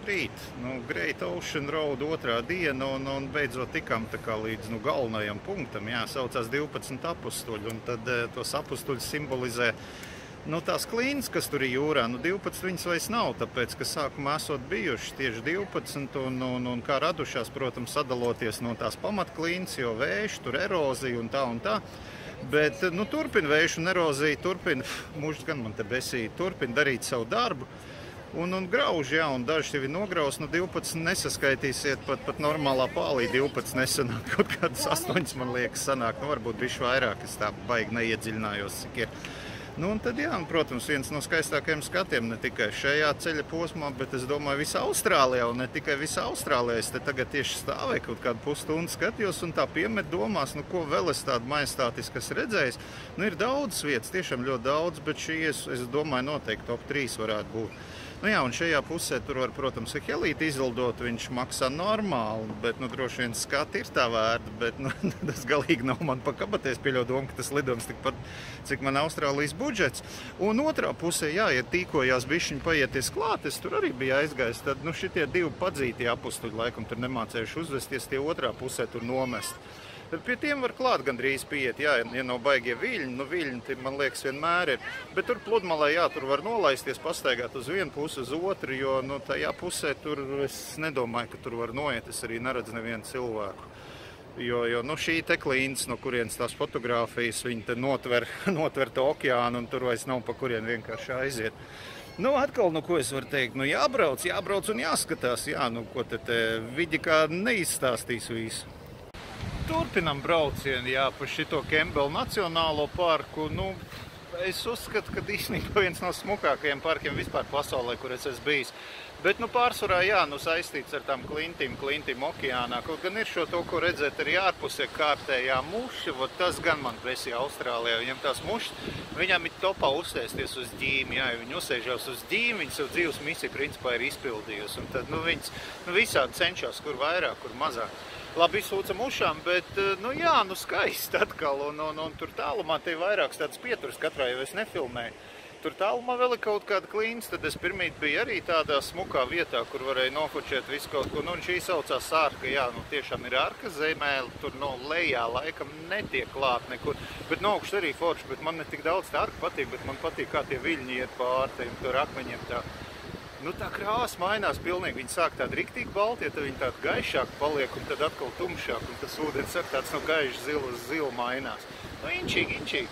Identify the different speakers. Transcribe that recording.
Speaker 1: labrīt. Great Ocean Road otrā diena un beidzot tikām tā kā līdz galvenajam punktam, saucās 12 apustuļi, un tad tos apustuļus simbolizē tās klīnas, kas tur ir jūrā. 12 viņas vairs nav, tāpēc, ka sākumā esot bijuši tieši 12 un kā radušās, protams, sadaloties no tās pamatklīnas, jo vējš, tur erozija un tā. Bet, turpina vējš un erozija, mūžs gan man te besīja, turpina darīt savu darbu un grauž, un daži jau ir nograus, 12 nesaskaitīsiet, pat normālā pālī 12 nesanāk, kaut kādas 8, man liekas, sanāk, varbūt bišķi vairāk, es tā baigi neiedziļinājos, cik ir. Un tad, protams, viens no skaistākajiem skatiem ne tikai šajā ceļa posmā, bet es domāju visā Austrālijā, un ne tikai visā Austrālijā. Es te tagad tieši stāvēju kaut kādu pusstundu skatījos un tā piemet domās, ko vēl es tādu majestātisku esmu redzējis. Ir daudz vietas, tiešām ļoti daudz, bet šī, es domāju, noteikti top 3 varētu būt. Un šajā pusē tur var, protams, ir helīti izlidot, viņš maksā normāli, bet, droši vien skati ir tā vērta, bet, tas galīgi nav man pakabaties, pieļauju domu, ka tas lidojums tikpat, cik man Austrālijas budžets. Un otrā pusē, ja tīkojās bišķiņi paieties klāt, es tur arī biju aizgājis, tad, šitie 2 padzīti apustuļi, laikam, tur nemācējuši uzvesties, tie otrā pusē tur nomest. Tad pie tiem var klāt gandrīz pieiet, ja nav baigie viļņi, viļņi, man liekas, vienmēr ir. Bet tur pludmalē, tur var nolaisties, pastaigāt uz vienu pusi, uz otru, jo tajā pusē tur es nedomāju, ka tur var noiet, es arī neredzu nevienu cilvēku. Jo šī te klīnas, no kurienes tās fotogrāfijas, viņi te notver to okeānu un tur vairs nav pa kurien vienkārši aiziet. Atkal, ko es varu teikt, jābrauc un jāskatās, ko te vidi kā neizstāstīs visu. Turpinam braucienu, pa šito Kembelu Nacionālo parku. Es uzskatu, ka īstenībā viens no smukākajiem parkiem vispār pasaulē, kur es esmu bijis. Bet, pārsvarā, saistīts ar tām klintīm okeānā. Kaut gan ir šo to, ko redzēt arī ārpusē kārtējā muša, tas gan man besīja Austrālijā. Viņam tās mušas, viņam ir topā uzsēsties uz ģīmi, ja viņi uzsēžās uz ģīmi, viņas savu dzīves misiju principā ir izpildījusi. Un tad, viņas visādi cenšas, kur vairāk, kur mazāk. Labi izsūca mušām, bet, skaisti atkal, un tur tālumā te ir vairākas tādas pieturas, katrā jau es nefilmēju. Tur tālumā vēl ir kaut kāda klīnas, tad es pirmīt biju arī tādā smukā vietā, kur varēja nofočēt visu kaut ko, un šī saucās ārka, tiešām ir ārka zemēle, tur lejā laikam netiek klāt nekur, bet augšas arī forši, bet man ne tik daudz tā ārka patīk, bet man patīk, kā tie viļņi iet pāri, tur akmeņiem tā. Tā krāsa mainās pilnīgi, viņi sāk tādi riktīgi balti, tad viņi tādi gaišāk paliek un tad atkal tumšāk, un tas ūdens ar tāds gaišs zilu uz zilu mainās. Inčīgi.